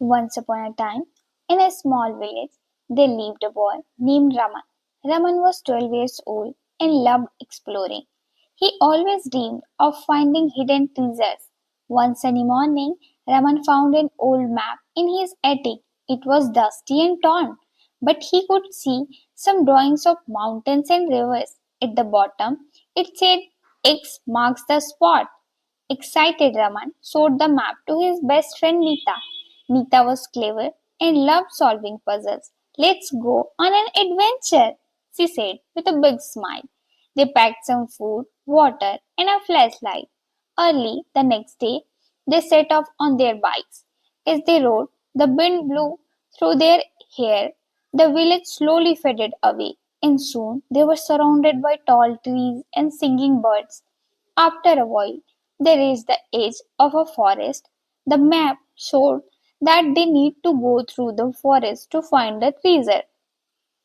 Once upon a time, in a small village, there lived a boy named Raman. Raman was 12 years old and loved exploring. He always dreamed of finding hidden treasures. One sunny morning, Raman found an old map in his attic. It was dusty and torn, but he could see some drawings of mountains and rivers. At the bottom, it said X marks the spot. Excited, Raman showed the map to his best friend Nita. Nita was clever and loved solving puzzles. Let's go on an adventure, she said with a big smile. They packed some food, water, and a flashlight. Early the next day, they set off on their bikes. As they rode, the wind blew through their hair. The village slowly faded away, and soon they were surrounded by tall trees and singing birds. After a while, they reached the edge of a forest. The map showed that they need to go through the forest to find the treasure.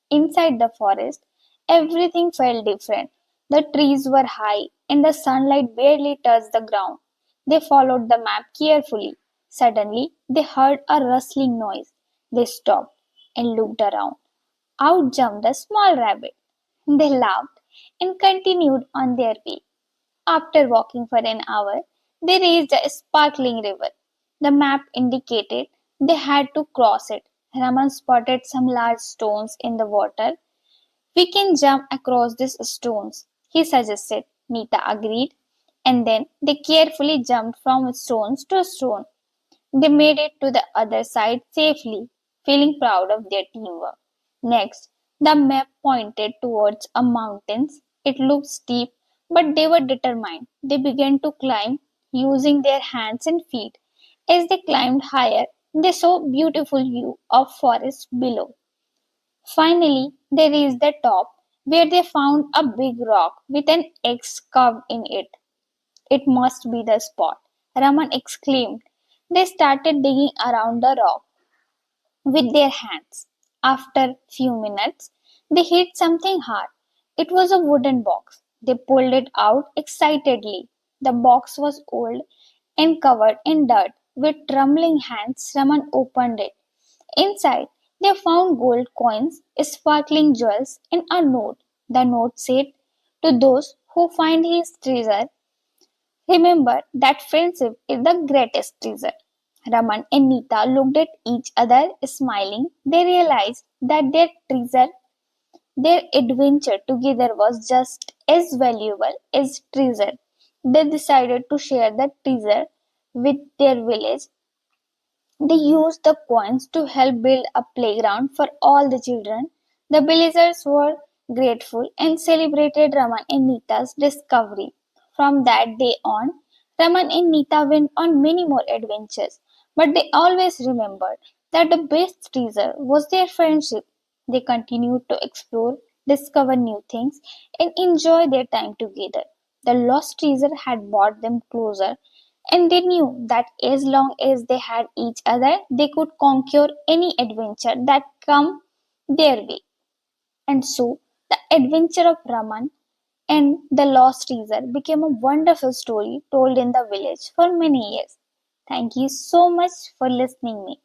Inside the forest, everything felt different. The trees were high and the sunlight barely touched the ground. They followed the map carefully. Suddenly, they heard a rustling noise. They stopped and looked around. Out jumped a small rabbit. They laughed and continued on their way. After walking for an hour, they reached a sparkling river. The map indicated they had to cross it. Raman spotted some large stones in the water. We can jump across these stones, he suggested. Nita agreed, and then they carefully jumped from stones to stone. They made it to the other side safely, feeling proud of their teamwork. Next, the map pointed towards a mountains. It looked steep, but they were determined. They began to climb using their hands and feet. As they climbed higher, they saw a beautiful view of forest below. Finally, they reached the top, where they found a big rock with an X carved in it. It must be the spot, Raman exclaimed. They started digging around the rock with their hands. After few minutes, they hit something hard. It was a wooden box. They pulled it out excitedly. The box was old and covered in dirt. With trembling hands, Raman opened it. Inside, they found gold coins, sparkling jewels, and a note. The note said, "To those who find his treasure, remember that friendship is the greatest treasure." Raman and Nita looked at each other, smiling. They realized that their adventure together was just as valuable as treasure. They decided to share the treasure with their village. They used the coins to help build a playground for all the children. The villagers were grateful and celebrated Raman and Nita's discovery. From that day on, Raman and Nita went on many more adventures, but they always remembered that the best treasure was their friendship. They continued to explore, discover new things, and enjoy their time together. The lost treasure had brought them closer, and they knew that as long as they had each other, they could conquer any adventure that come their way. And so, the adventure of Raman and the lost treasure became a wonderful story told in the village for many years. Thank you so much for listening me.